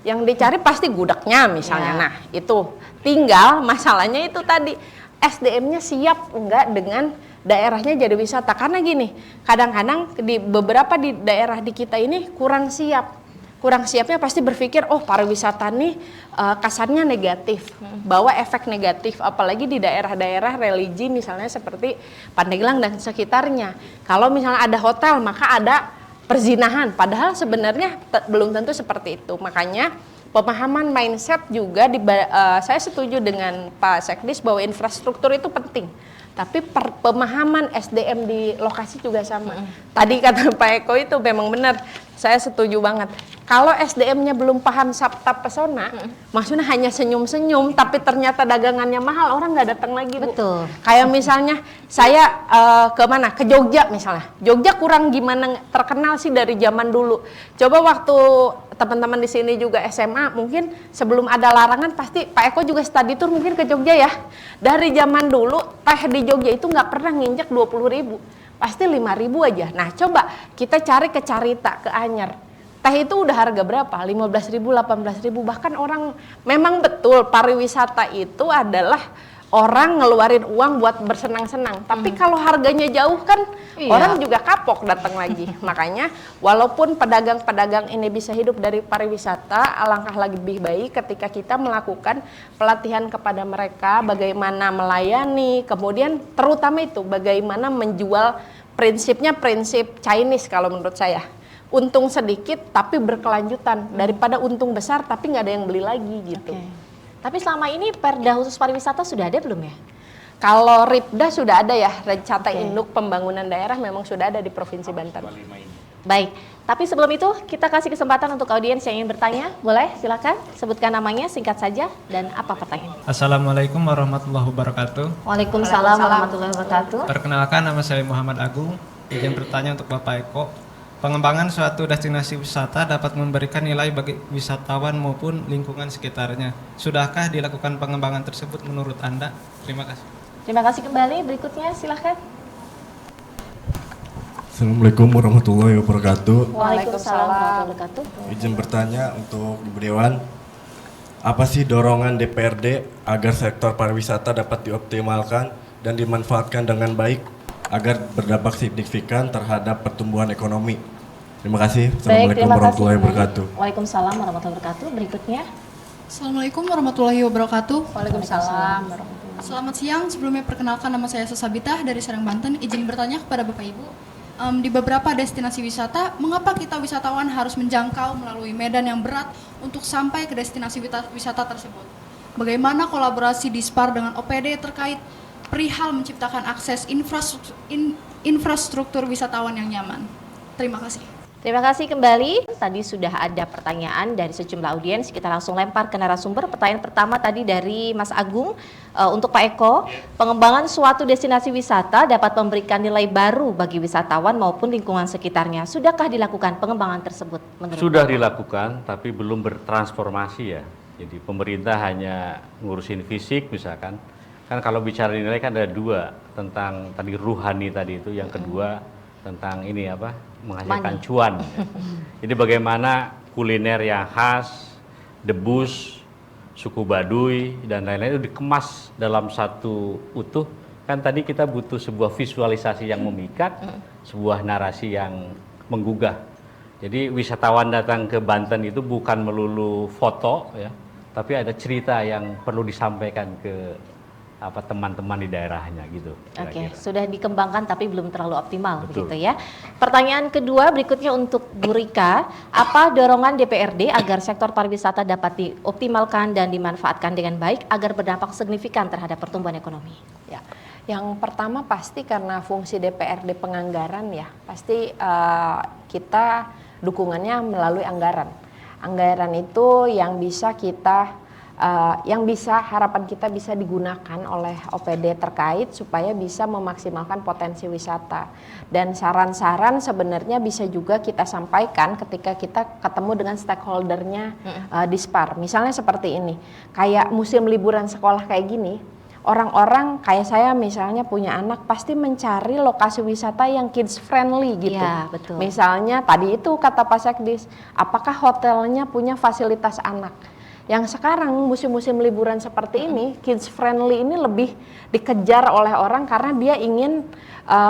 yang dicari pasti gudegnya misalnya. Nah itu tinggal masalahnya itu tadi SDM-nya siap enggak dengan daerahnya jadi wisata. Karena gini, kadang-kadang di beberapa di daerah di kita ini kurang siap. Kurang siapnya pasti berpikir, oh pariwisata nih kasarnya negatif, bawa efek negatif, apalagi di daerah-daerah religi misalnya seperti Pandeglang dan sekitarnya. Kalau misalnya ada hotel, maka ada perzinahan, padahal sebenarnya belum tentu seperti itu. Makanya pemahaman mindset juga, saya setuju dengan Pak Sekdis bahwa infrastruktur itu penting. Tapi pemahaman SDM di lokasi juga sama. Tadi kata Pak Eko itu memang benar, saya setuju banget. Kalau SDM-nya belum paham sabta pesona, maksudnya hanya senyum-senyum, tapi ternyata dagangannya mahal, orang nggak datang lagi Bu. Betul. Kayak misalnya saya ke mana? Ke Jogja misalnya. Jogja kurang gimana terkenal sih dari zaman dulu. Coba waktu teman-teman di sini juga SMA, mungkin sebelum ada larangan pasti Pak Eko juga study tour mungkin ke Jogja ya. Dari zaman dulu teh di Jogja itu nggak pernah nginjek 20.000, pasti 5.000 aja. Nah coba kita cari ke Carita, ke Anyer. Teh itu udah harga berapa? 15.000, 18.000. Bahkan orang memang betul pariwisata itu adalah orang ngeluarin uang buat bersenang-senang. Tapi kalau harganya jauh kan orang juga kapok datang lagi. Makanya walaupun pedagang-pedagang ini bisa hidup dari pariwisata, alangkah lebih baik ketika kita melakukan pelatihan kepada mereka bagaimana melayani, kemudian terutama itu bagaimana menjual, prinsipnya prinsip Chinese kalau menurut saya. Untung sedikit tapi berkelanjutan daripada untung besar tapi nggak ada yang beli lagi gitu. Tapi selama ini Perda khusus pariwisata sudah ada belum ya? Kalau Ripda sudah ada ya, Rencana Induk Pembangunan Daerah memang sudah ada di Provinsi Banten. Baik, tapi sebelum itu kita kasih kesempatan untuk audiens yang ingin bertanya. Boleh, silakan sebutkan namanya singkat saja dan apa pertanyaannya. Assalamualaikum warahmatullahi wabarakatuh. Waalaikumsalam warahmatullahi wabarakatuh. Perkenalkan, nama saya Muhammad Agung. Izin bertanya untuk Bapak Eko. Pengembangan suatu destinasi wisata dapat memberikan nilai bagi wisatawan maupun lingkungan sekitarnya. Sudahkah dilakukan pengembangan tersebut menurut Anda? Terima kasih. Terima kasih kembali. Berikutnya silakan. Assalamualaikum warahmatullahi wabarakatuh. Waalaikumsalam warahmatullahi wabarakatuh. Izin bertanya untuk Ibu Dewan, apa sih dorongan DPRD agar sektor pariwisata dapat dioptimalkan dan dimanfaatkan dengan baik agar berdampak signifikan terhadap pertumbuhan ekonomi? Terima kasih. Assalamualaikum warahmatullahi wabarakatuh. Waalaikumsalam warahmatullahi wabarakatuh. Berikutnya. Assalamualaikum warahmatullahi wabarakatuh. Waalaikumsalam. Selamat siang, sebelumnya perkenalkan nama saya Sosabita dari Serang, Banten. Izin bertanya kepada Bapak Ibu, di beberapa destinasi wisata, mengapa kita wisatawan harus menjangkau melalui medan yang berat untuk sampai ke destinasi wisata tersebut? Bagaimana kolaborasi Dispar dengan OPD terkait perihal menciptakan akses infrastruktur wisatawan yang nyaman? Terima kasih. Terima kasih kembali. Tadi sudah ada pertanyaan dari sejumlah audiens. Kita langsung lempar ke narasumber. Pertanyaan pertama tadi dari Mas Agung untuk Pak Eko. Pengembangan suatu destinasi wisata dapat memberikan nilai baru bagi wisatawan maupun lingkungan sekitarnya. Sudahkah dilakukan pengembangan tersebut? Sudah dilakukan, tapi belum bertransformasi ya. Jadi pemerintah hanya ngurusin fisik misalkan. Kan kalau bicara nilai kan ada dua, tentang tadi ruhani tadi itu, yang kedua tentang ini menghasilkan cuan. Jadi bagaimana kuliner yang khas, debus, suku Baduy dan lain-lain itu dikemas dalam satu utuh. Kan tadi kita butuh sebuah visualisasi yang memikat, sebuah narasi yang menggugah. Jadi wisatawan datang ke Banten itu bukan melulu foto ya, tapi ada cerita yang perlu disampaikan ke teman-teman di daerahnya gitu. Oke, sudah dikembangkan tapi belum terlalu optimal. Betul. Begitu ya. Pertanyaan kedua berikutnya untuk Bu Rika, apa dorongan DPRD agar sektor pariwisata dapat dioptimalkan dan dimanfaatkan dengan baik agar berdampak signifikan terhadap pertumbuhan ekonomi? Ya, yang pertama pasti karena fungsi DPRD penganggaran ya, pasti kita dukungannya melalui anggaran. Anggaran itu yang bisa kita harapan kita bisa digunakan oleh OPD terkait supaya bisa memaksimalkan potensi wisata. Dan saran-saran sebenarnya bisa juga kita sampaikan ketika kita ketemu dengan stakeholdernya Dispar. Misalnya seperti ini, kayak musim liburan sekolah kayak gini, orang-orang kayak saya misalnya punya anak pasti mencari lokasi wisata yang kids friendly gitu. Ya, betul. Misalnya tadi itu kata Pak Sekdis, apakah hotelnya punya fasilitas anak? Yang sekarang musim-musim liburan seperti ini, kids friendly ini lebih dikejar oleh orang karena dia ingin,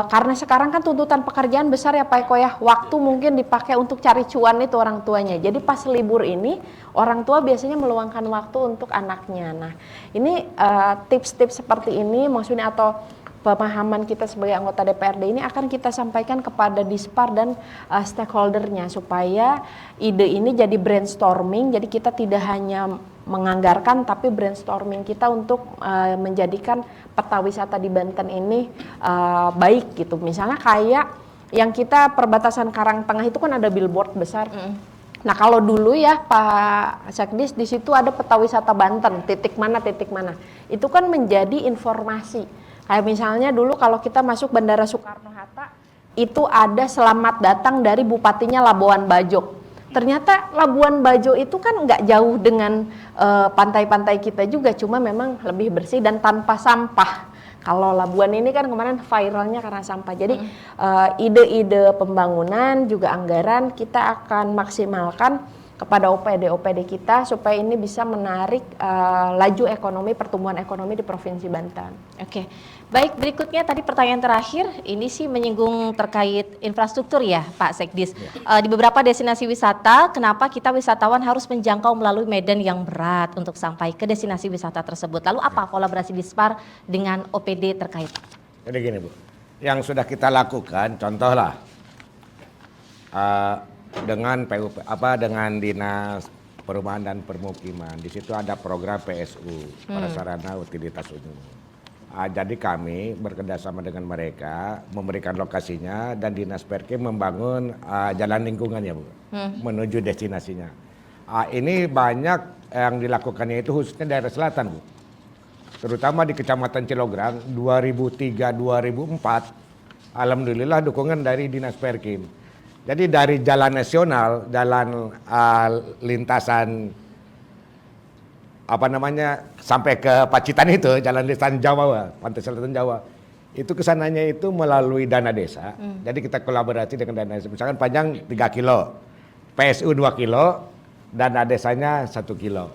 karena sekarang kan tuntutan pekerjaan besar ya Pak Eko ya, waktu mungkin dipakai untuk cari cuan itu orang tuanya. Jadi pas libur ini, orang tua biasanya meluangkan waktu untuk anaknya. Nah ini tips-tips seperti ini maksudnya atau pemahaman kita sebagai anggota DPRD ini akan kita sampaikan kepada Dispar dan stakeholdernya supaya ide ini jadi brainstorming, jadi kita tidak hanya menganggarkan tapi brainstorming kita untuk menjadikan peta wisata di Banten ini baik gitu. Misalnya kayak yang kita perbatasan Karangtengah itu kan ada billboard besar. Nah kalau dulu ya Pak Sekdis di situ ada peta wisata Banten, titik mana, itu kan menjadi informasi. Kayak misalnya dulu kalau kita masuk Bandara Soekarno-Hatta, itu ada selamat datang dari bupatinya Labuan Bajo. Ternyata Labuan Bajo itu kan nggak jauh dengan pantai-pantai kita juga, cuma memang lebih bersih dan tanpa sampah. Kalau Labuan ini kan kemarin viralnya karena sampah. Jadi ide-ide pembangunan juga anggaran kita akan maksimalkan kepada OPD kita supaya ini bisa menarik laju ekonomi, pertumbuhan ekonomi di Provinsi Banten. Oke, baik, berikutnya tadi pertanyaan terakhir, ini sih menyinggung terkait infrastruktur ya Pak Sekdis. Di beberapa destinasi wisata, kenapa kita wisatawan harus menjangkau melalui medan yang berat untuk sampai ke destinasi wisata tersebut? Lalu apa kolaborasi Dispar dengan OPD terkait? Jadi gini Bu, yang sudah kita lakukan, contohlah dengan dengan Dinas Perumahan dan Permukiman, di situ ada program PSU, Prasarana Utilitas Umum. Jadi kami bekerjasama dengan mereka, memberikan lokasinya, dan Dinas Perkim membangun jalan lingkungannya Bu, menuju destinasinya. Ini banyak yang dilakukannya itu khususnya daerah selatan Bu, terutama di Kecamatan Cilograng 2003-2004, alhamdulillah dukungan dari Dinas Perkim. Jadi dari jalan nasional, jalan lintasan sampai ke Pacitan itu, jalan lintasan Jawa, Pantai Selatan Jawa, itu kesananya itu melalui dana desa. Jadi kita kolaborasi dengan dana desa, misalkan panjang 3 kilo, PSU 2 kilo, dana desanya 1 kilo.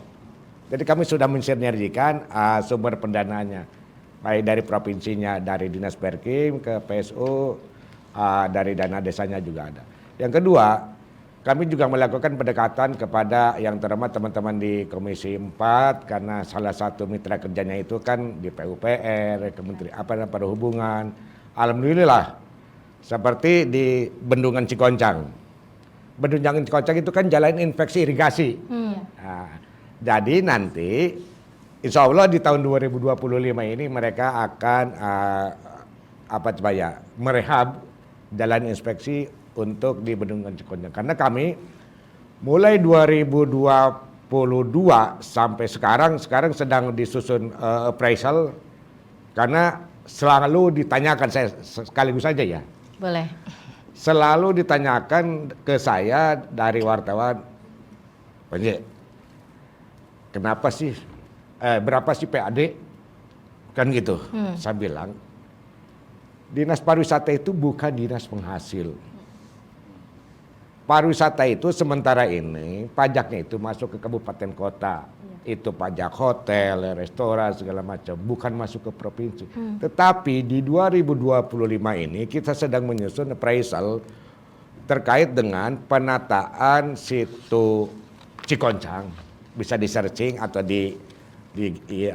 Jadi kami sudah mensinergikan sumber pendanaannya, baik dari provinsinya, dari Dinas Perkim ke PSU, dari dana desanya juga ada. Yang kedua, kami juga melakukan pendekatan kepada yang terhormat teman-teman di Komisi 4, karena salah satu mitra kerjanya itu kan di PUPR, Kementerian Perhubungan. Alhamdulillah, seperti di Bendungan Cikoncang. Bendungan Cikoncang itu kan jalan infeksi irigasi. Nah, jadi nanti insya Allah di tahun 2025 ini mereka akan merehab jalan inspeksi untuk di Bendungan Cikoncang. Karena kami mulai 2022 sampai sekarang sedang disusun appraisal, karena selalu ditanyakan, saya sekaligus saja ya. Boleh. Selalu ditanyakan ke saya dari wartawan, Panji, kenapa sih, berapa sih PAD? Kan gitu. Saya bilang, Dinas Pariwisata itu bukan dinas penghasil. Pariwisata itu sementara ini pajaknya itu masuk ke kabupaten kota. Itu pajak hotel, restoran, segala macam, bukan masuk ke provinsi. Tetapi di 2025 ini kita sedang menyusun appraisal terkait dengan penataan situ Cikoncang. Bisa di searching atau di IG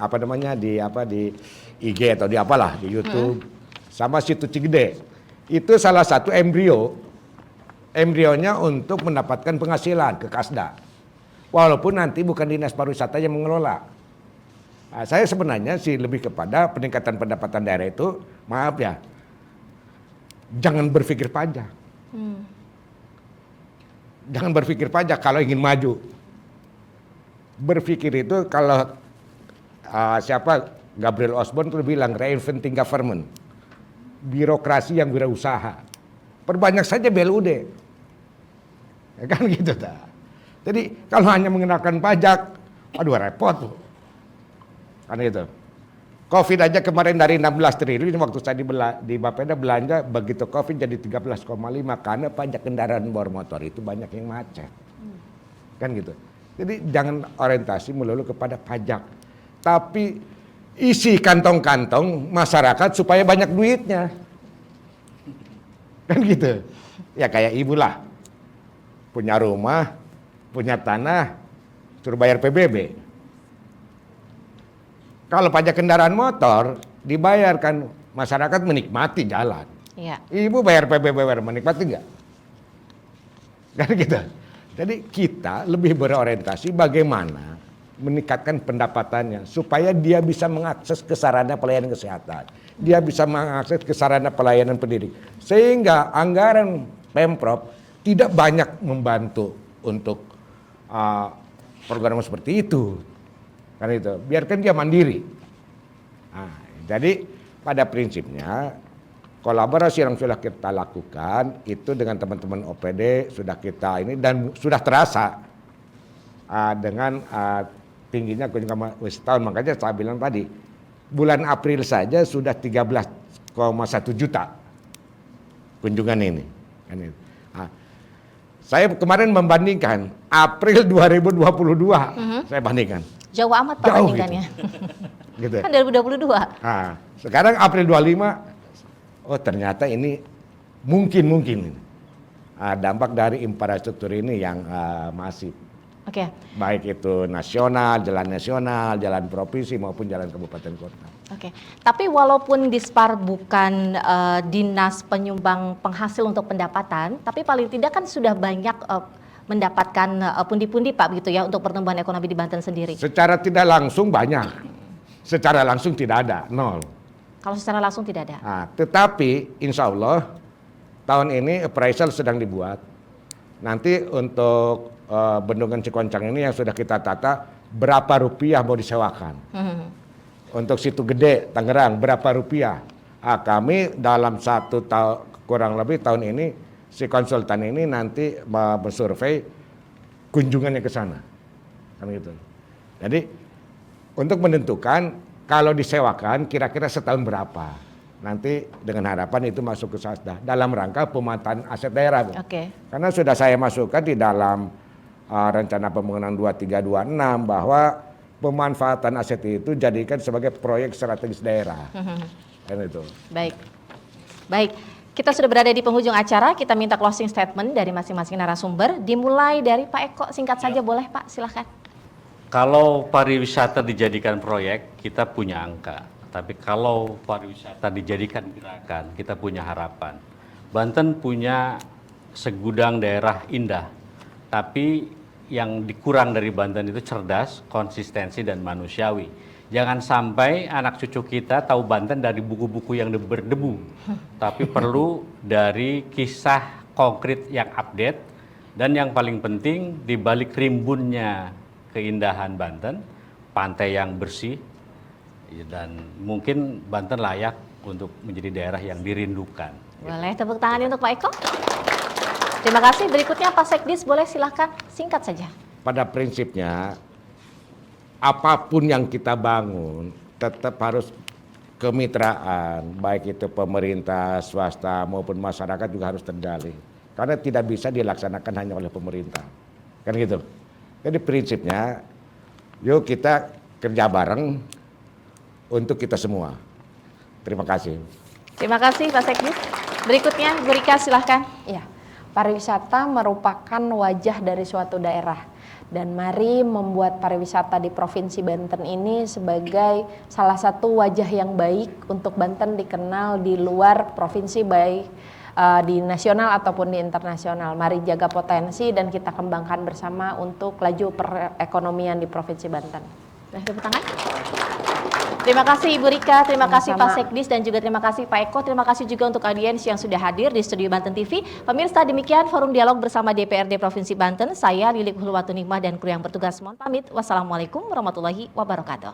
atau di apalah, di YouTube. Sama situ Cigede. Itu salah satu embrionya untuk mendapatkan penghasilan ke Kasda. Walaupun nanti bukan Dinas Pariwisata yang mengelola. Nah, saya sebenarnya sih lebih kepada peningkatan pendapatan daerah itu, maaf ya, jangan berpikir pajak. Jangan berpikir pajak kalau ingin maju. Berpikir itu kalau Gabriel Osborne tuh bilang reinventing government. Birokrasi yang wirausaha. Perbanyak saja BLUD. Ya kan gitu ta. Jadi kalau hanya mengenakan pajak, aduh repot tuh. Kan gitu. Covid aja kemarin dari 16 triliun waktu saya di Bapeda belanja, begitu Covid jadi 13,5 karena pajak kendaraan bermotor itu banyak yang macet. Kan gitu. Jadi jangan orientasi melulu kepada pajak. Tapi isi kantong-kantong masyarakat supaya banyak duitnya. Kan gitu. Ya kayak ibu lah. Punya rumah, punya tanah, suruh bayar PBB. Kalau pajak kendaraan motor dibayarkan, masyarakat menikmati jalan. Iya. Ibu bayar PBB, menikmati enggak? Kan gitu. Jadi kita lebih berorientasi bagaimana meningkatkan pendapatannya supaya dia bisa mengakses ke sarana pelayanan kesehatan, dia bisa mengakses ke sarana pelayanan pendidikan, sehingga anggaran Pemprov tidak banyak membantu untuk program seperti itu. Kan itu, biarkan dia mandiri. Nah, jadi pada prinsipnya kolaborasi yang sudah kita lakukan itu dengan teman-teman OPD sudah kita ini dan sudah terasa dengan tingginya kunjungan wisatawan. Makanya saya bilang tadi bulan April saja sudah 13,1 juta kunjungan ini. Nah, Saya kemarin membandingkan April 2022, saya bandingkan. Jauh amat Pak Jauh bandingkannya. Gitu. Kan 2022. Nah, sekarang April 25, oh ternyata ini mungkin dampak dari infrastruktur ini yang masif. Oke. Baik itu nasional, jalan provinsi maupun jalan kabupaten kota. Oke. Tapi walaupun Dispar bukan dinas penyumbang penghasil untuk pendapatan, tapi paling tidak kan sudah banyak mendapatkan pundi-pundi Pak begitu ya untuk pertumbuhan ekonomi di Banten sendiri. Secara tidak langsung banyak, secara langsung tidak ada, nol. Kalau secara langsung tidak ada. Nah, tetapi insya Allah tahun ini appraisal sedang dibuat. Nanti untuk bendungan Cikoncang ini yang sudah kita tata berapa rupiah mau disewakan. Untuk Situ Gede Tangerang berapa rupiah. Kami dalam kurang lebih tahun ini si konsultan ini nanti bersurvei kunjungannya ke sana. Kan gitu. Jadi untuk menentukan kalau disewakan kira-kira setahun berapa. Nanti dengan harapan itu masuk ke Sasda dalam rangka pemanfaatan aset daerah. Oke. Karena sudah saya masukkan di dalam rencana pembangunan 2326 bahwa pemanfaatan aset itu jadikan sebagai proyek strategis daerah. Kan itu. Baik. Kita sudah berada di penghujung acara, kita minta closing statement dari masing-masing narasumber. Dimulai dari Pak Eko, singkat saja boleh Pak, silahkan. Kalau pariwisata dijadikan proyek, kita punya angka. Tapi kalau pariwisata dijadikan gerakan, kita punya harapan. Banten punya segudang daerah indah, tapi yang dikurang dari Banten itu cerdas, konsistensi, dan manusiawi. Jangan sampai anak cucu kita tahu Banten dari buku-buku yang berdebu, tapi perlu dari kisah konkret yang update, dan yang paling penting di balik rimbunnya keindahan Banten, pantai yang bersih, dan mungkin Banten layak untuk menjadi daerah yang dirindukan. Boleh tepuk tangan untuk Pak Eko. Terima kasih. Berikutnya Pak Sekdis, boleh silahkan singkat saja. Pada prinsipnya apapun yang kita bangun tetap harus kemitraan, baik itu pemerintah, swasta maupun masyarakat juga harus terjalin. Karena tidak bisa dilaksanakan hanya oleh pemerintah. Kan gitu. Jadi prinsipnya yuk kita kerja bareng untuk kita semua. Terima kasih. Terima kasih Pak Sekdis. Berikutnya Bu Rika silahkan. Ya, pariwisata merupakan wajah dari suatu daerah. Dan mari membuat pariwisata di Provinsi Banten ini sebagai salah satu wajah yang baik untuk Banten dikenal di luar provinsi, baik di nasional ataupun di internasional. Mari jaga potensi dan kita kembangkan bersama untuk laju perekonomian di Provinsi Banten. Tepuk tangan. Terima kasih Ibu Rika, terima kasih Pak Sama-sama. Sekdis, dan juga terima kasih Pak Eko. Terima kasih juga untuk audiens yang sudah hadir di Studio Banten TV. Pemirsa, demikian Forum Dialog bersama DPRD Provinsi Banten. Saya Lilik Hulwatuningmah dan kru yang bertugas mohon pamit. Wassalamualaikum warahmatullahi wabarakatuh.